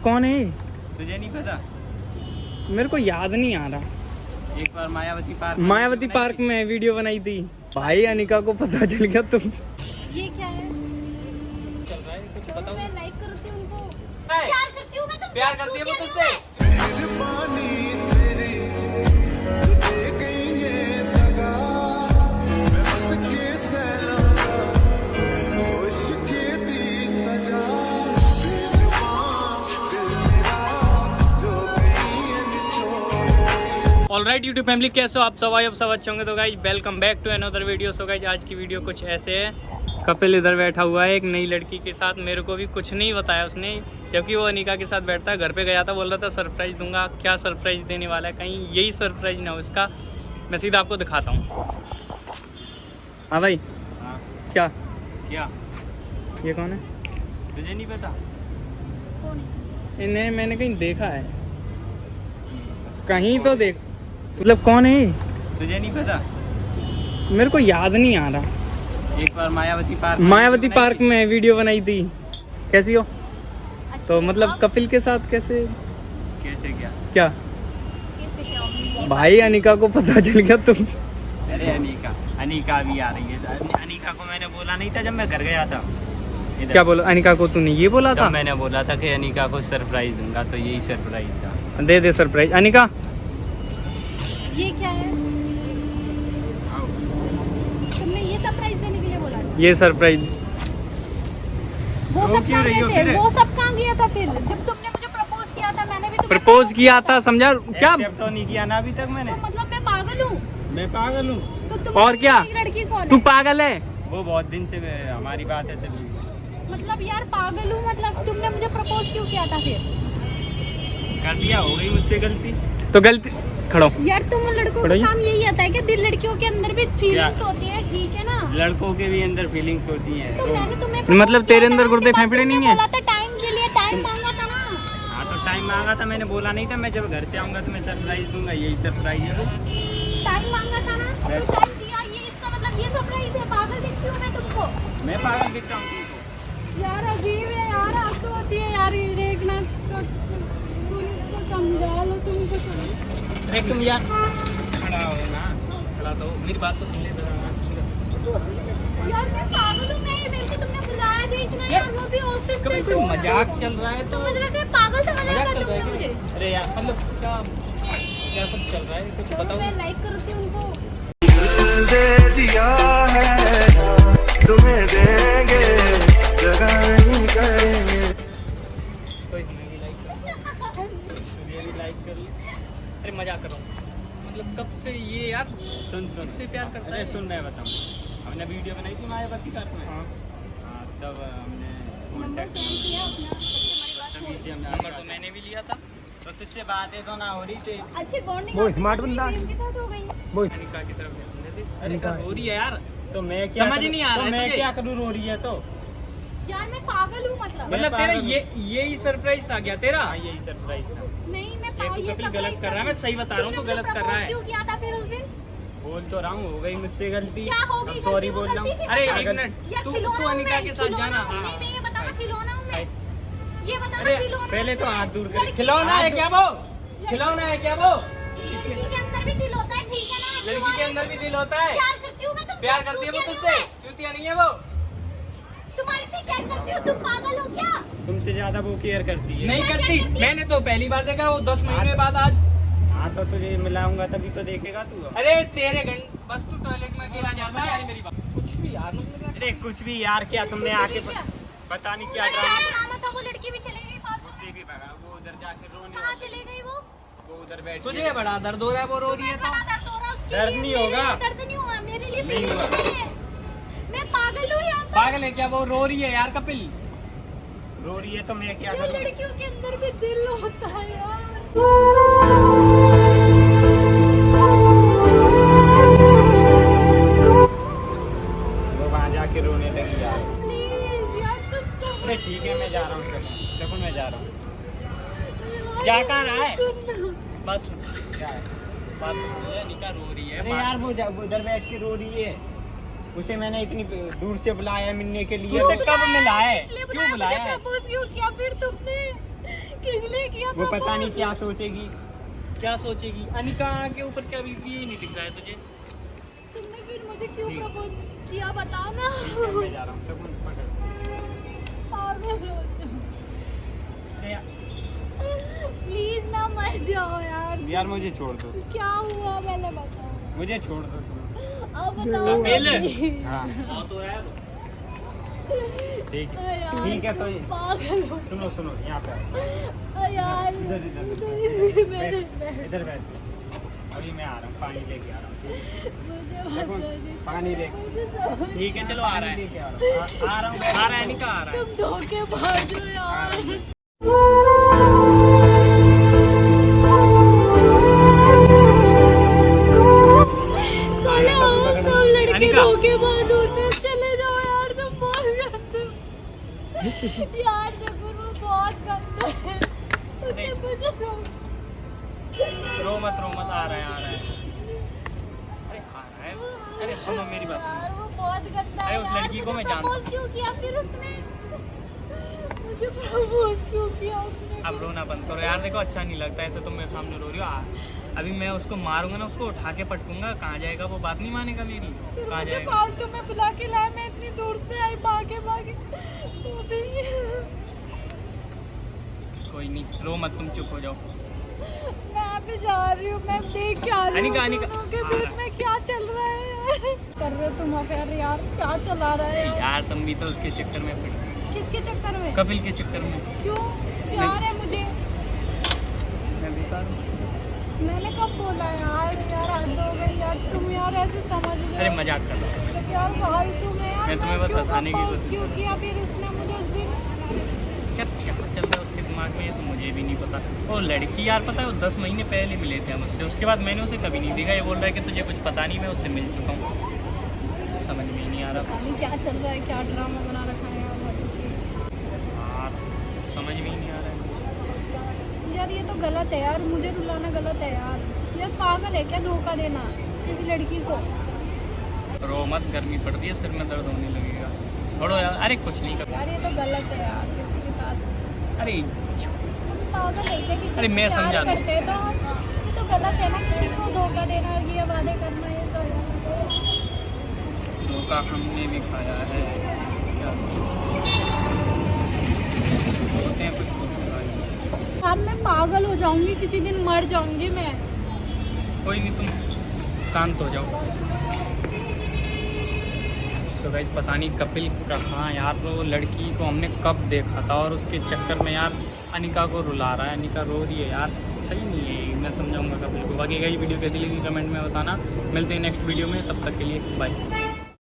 कौन है? तुझे नहीं पता? मेरे को याद नहीं आ रहा। एक बार मायावती पार्क में वीडियो बनाई थी भाई। अनिका को पता चल गया तुम। ये क्या है? चल रहा है कुछ बताओ। मैं लाइक करती हूँ उनको। है? प्यार करती हूँ मैं, तो प्यार करती है वो तुझसे? ऑलराइट यूट्यूब फैमिली, कैसे हो आप सब? अब सब अच्छे होंगे। तो guys welcome back to another video. So guys आज की वीडियो कुछ ऐसे है। कपिल इधर बैठा हुआ है एक नई लड़की के साथ। मेरे को भी कुछ नहीं बताया उसने, क्योंकि वो अनिका के साथ बैठता है। घर पे गया था, बोल रहा था सरप्राइज दूंगा। क्या सरप्राइज देने वाला है, कहीं यही सरप्राइज ना हो इसका। मैं सीधा आपको दिखाता हूँ। हाँ भाई। हाँ। क्या क्या? ये कौन है? तुझे नहीं पता? कौन है? इन्हें मैंने कहीं देखा है, कहीं तो देख। मतलब कौन है? तुझे नहीं पता? मेरे को याद नहीं आ रहा। एक बार मायावती पार्क में वीडियो बनाई थी। कैसी हो? अच्छा, तो मतलब आप कपिल के साथ कैसे कैसे क्या? क्या कैसे क्या मिली? भाई अनिका को पता चल गया तुम। अरे अनिका भी आ रही है। अनिका को मैंने बोला नहीं था जब मैं घर गया था। इधर। क्या बोला? अनिका को तूने ये बोला था? तब मैंने बोला था कि अनिका को सरप्राइज दूंगा, तो यही सरप्राइज था। दे दे सरप्राइज। अनिका ये क्या है? तुमने ये सरप्राइज देने के लिए बोला था? ये सरप्राइज। वो रो सब क्यों कहाँ रही गए हो थे? फिर? वो सब कहाँ गया था फिर? जब तुमने मुझे प्रपोज किया था, मैंने भी तुम्हें प्रपोज किया था, समझा क्या? एक्सेप्ट तो नहीं किया ना अभी तक मैंने। तो मतलब मैं पागल हूँ? मैं पागल हूँ? तो तुम और क्या? लड़की कौन तू है? पागल है? वो बहुत दिन से हमारी बात है चली। मतलब यार पागल हूँ, मतलब तुमने मुझे प्रपोज क्यों किया था फिर? कर दिया, हो गई मुझसे गलती। तो गलती खड़ो। यार तुम लड़कों का पढ़ाई? काम यही आता है कि दिल लड़कियों के अंदर भी फीलिंग्स होती है, ठीक है ना? लड़कों के भी अंदर फीलिंग्स होती हैं। तो मैंने तुम्हें मतलब propose तेरे किया था अंदर ना, गुर्दे उसके बाद फेफड़े तुमने नहीं है? बोला था टाइम के लिए, टाइम मांगा था ना। हाँ तो टाइम मांगा था, मैंने बोला नहीं था मैं जब घर से आऊंगा तो मैं सरप्राइज दूंगा। यही सरप्राइज है। टाइम मांगा था ना, तो टाइम दिया। ये इसका मतलब ये सरप्राइज है? पागल दिखती हूँ मैं तुमको? मैं पागल दिखता हूँ तुमको? यार अजीब है यार, आप तो होती है यार। ये देखना, इसको समझा लो तुमको। अरे तुम यार खड़ा हो ना, खड़ा तो मेरी बात तो सुन ले जरा। यार मैं पागल हूँ। मेरे को तुमने बुलाया भी इतना यार, वो भी ऑफिस से। कोई मजाक चल रहा है तो समझ रहे हो? पागल समझ रहे मजाक हो चल रहा है तुमने क्या? मुझे? अरे यार मतलब क्या क्या कुछ चल रहा है, कुछ चलो बताओ। मैं लाइक करती हूँ उनको। दे दिया है तुम्हें देंगे, जगह नहीं करेंगे। कोई नहीं, लाइक कर, ये भी लाइक कर ली। अरे मजाक कर रहा हूँ। मतलब कब से ये यार सुन इससे प्यार करता अरे है? सुन मैं बताऊँ। हमने वीडियो बनाई थी मायावती पार्क में। हाँ। हाँ, तब हमने नंबर कॉन्टेक्ट सेंड किया अपना, सबसे हमारी बात तभी से हो। हमने नंबर तो मैंने भी लिया था। तो तुझसे बातें तो ना हो रही थी। अच्छी बॉन्डिंग वो स्मार्ट बंदा के साथ हो गई। अनिका की तरफ ध्यान दे दे। अनिका हो रही है यार। तो मैं क्या समझ करूं? नहीं आ रहा तो है मैं तुझे? क्या करूँ? रो रही है तो? यार मैं पागल हूँ मतलब। मतलब तेरा यही सरप्राइज था क्या तेरा? हाँ यही सरप्राइज था। नहीं मैं ये तू कपिल गलत कर रहा है, मैं सही बता रहा हूँ, तू गलत कर रहा है। क्यों किया था फिर उस दिन? बोल तो रहा हूँ, हो गई मुझसे गलती। क्या हो गई? सॉरी गलती वो बोल रहा हूँ। गलती थी, अरे बता। एक मिनट, यार तू खिलौना हूँ अनिका मैं, के साथ खिलौना जाना। हूँ। हाँ। नहीं मैं ये बताना खिलौना हूँ मैं। ये बताना अरे खिलौना पहले हूँ तो मैं। हाथ दूर कर। खिलौना है क्या वो? खिलौना है क्या वो? लड़की के अंदर भी दिल होता है, ठीक है ना? लड़की के अंदर भी दिल होता है। प्यार करती हूँ मैं तुमसे। प्यार करती है वो तुझसे? चूतिया नहीं है वो? तुम्हारी इतनी केयर करती हूँ, तुम पागल हो क्या? तुमसे ज्यादा वो केयर करती है। नहीं क्या करती। करती है? मैंने तो पहली बार देखा, वो 10 महीने बाद आज। हाँ तो तुझे मिलाऊंगा तभी तो देखेगा तू। अरे तेरे बस तू टॉयलेट में अकेला जाता है। मेरी बात कुछ भी यार, मतलब अरे कुछ भी यार, क्या तुमने आके पता नहीं क्या क्या ड्रामा। ड्रामा था? वो लड़की भी चली गई फालतू उससे भी भगा, वो उधर जाके रोने कहाँ वाली। चली गई वो? वो उधर बैठ तुझे बड़ा दर्द हो रहा है, वो रो रही है तो। बड़ा दर्द हो रहा है उसके दर्द लिए, नहीं मेरे होगा। लिए दर्द नहीं हुआ, मेरे लिए नहीं फीलिंग हुआ। नहीं है। मैं पागल हूँ यहाँ पर। पागल है क्या? वो रो रही है यार कपिल। रो रही है तो मैं क्या ये करूँ? लड़कियों के अंदर भी दिल होता है यार। वो वहाँ जाके रोने लगी यार। प्लीज यार कुछ समझ। अरे ठीक है मैं जा रहा हूँ शकुन, मैं जा रहा हूँ। जा कहाँ रहा है? सुन। बात सुन, क्या है? बात सुन। ये अनिका रो रही है। अरे यार वो उधर बैठ के रो रही है। उसे मैंने इतनी दूर से बुलाया मिलने के लिए। उसे कब मिला है? इसलिए क्यों बुलाया है? प्रपोज क्यों किया फिर तुमने? कि किया वो पता नहीं propose? क्या सोचेगी। क्या सोचेगी अनिका के ऊपर? क्या बीती है, ये नहीं दिख रहा है तुझे? तुमने फिर मुझे क्यों ठीक। प्रपोज किया बताओ ना। मैं जा रहा हूँ, शगुन पकड़। अरे यार, प्लीज ना मत जाओ यार। यार मुझे छोड़ दो, क्या हुआ पहले बताओ। मुझे छोड़ दो तुम। अब बताओ कपिल। please। हाँ बहुत हो रहा है अब। ठीक है, यार, ठीक है। तो पागल हो। सुनो सुनो, यहाँ पे आओ। यार इधर इधर इधर मैंने बैठ, इधर बैठ। अभी मैं आ रहा हूँ, पानी लेके आ रहा हूँ। मुझे शगुन, बता दे। पानी लेके ठीक है चलो, आ रहा है। लेके आ रहा हूँ। आ रहा हूँ, आ रहा है अनिका, आ रहा है। तुम धोखेबाज हो यार। साले सब सब लड़के अनिका। धोखेबाज होते हैं। चले जाओ यार, तुम बहुत गंदे हो। यार जगुर वो बहुत गंदा है। तुमने मुझे रो मत, आ रहा है, आ रहा है। अरे आ रहा है। अरे सुनो मेरी बात सुनो। यार वो बहुत गंदा है। अरे उस लड़की को मैं जानता हूँ। प्रपोज क्यों किया फिर उसने? मुझे प्रपोज क्यों किया उसने? अब रोना बंद करो यार, देखो अच्छा नहीं लगता ऐसे तुम मेरे सामने रो रही हो। अभी मैं उसको मारूंगा ना, उसको उठा के पटकूंगा, कहाँ जाएगा वो? बात नहीं मानेगा मेरी। फिर कहाँ मुझे जाएगा? फालतू में बुला के लाया। मैं इतनी दूर से आई भागे भागे तो भी कोई नहीं, रो मत, तुम चुप हो जाओ। मैं भी जा रही हूँ। मैं देख के आ रही हूँ अनिका, अनिका। दोनों के बीच में क्या चल रहा है यार। कर रहे हो तुम अफेयर यार? क्या चला रहा है यार? यार तुम भी तो उसके चक्कर में पड़ी, किसके चक्कर में? कपिल के चक्कर में। क्यों? प्यार है मुझे। मैं बता रहा हूँ। मैंने कब बोला यार? यार हद हो गई यार। तुम यार ऐसे समझ रहे अरे हो मजाक कर रहा हूँ। यार भाई तुम्हें यार। मैं तुम्हें बस क्यों हंसाने की propose कोशिश क्यों कर किया फिर उसने मुझे उस दिन? क्या क्या चल रहा है उसके दिमाग में, ये तो मुझे भी नहीं पता। वो लड़की यार पता है, वो 10 महीने पहले मिले थे हम उससे। उसके बाद मैंने उसे कभी नहीं देखा। ये बोल रहा है कि तुझे कुछ पता नहीं, मैं उससे मिल चुका हूँ। समझ में ही नहीं आ रहा पता नहीं क्या चल रहा है, क्या ड्रामा बना रखा है यार। यार, समझ में ही नहीं आ रहा है। यार ये तो गलत है यार। मुझे रुलाना गलत है यार। यार पागल है क्या धोखा देना किसी लड़की को? रो मत, गर्मी पड़ रही है, सिर में दर्द होने लगेगा। छोड़ो यार। अरे कुछ नहीं कर। यार ये तो गलत है यार किसी के साथ। अरे पागल है क्या? किसी अरे से मैं प्यार समझा दूं। करते हैं तो ये तो गलत है ना। किसी को धोखा देना, ये वादे करना, ये सब। धोखा हमने भी खाया है। क्या होते हैं कुछ धोखेबाज। यार मैं पागल हो जाऊंगी, किसी दिन मर जाऊंगी मैं। कोई नहीं, तुम शांत हो जाओ। सो गाइस, पता नहीं कपिल कहाँ यार। वो लड़की को हमने कब देखा था और उसके चक्कर में यार अनिका को रुला रहा है। अनिका रो रही है यार, सही नहीं है। मैं समझाऊंगा कपिल को। बाकी गई वीडियो कैसी लगी कमेंट में बताना। मिलते हैं नेक्स्ट वीडियो में, तब तक के लिए बाय।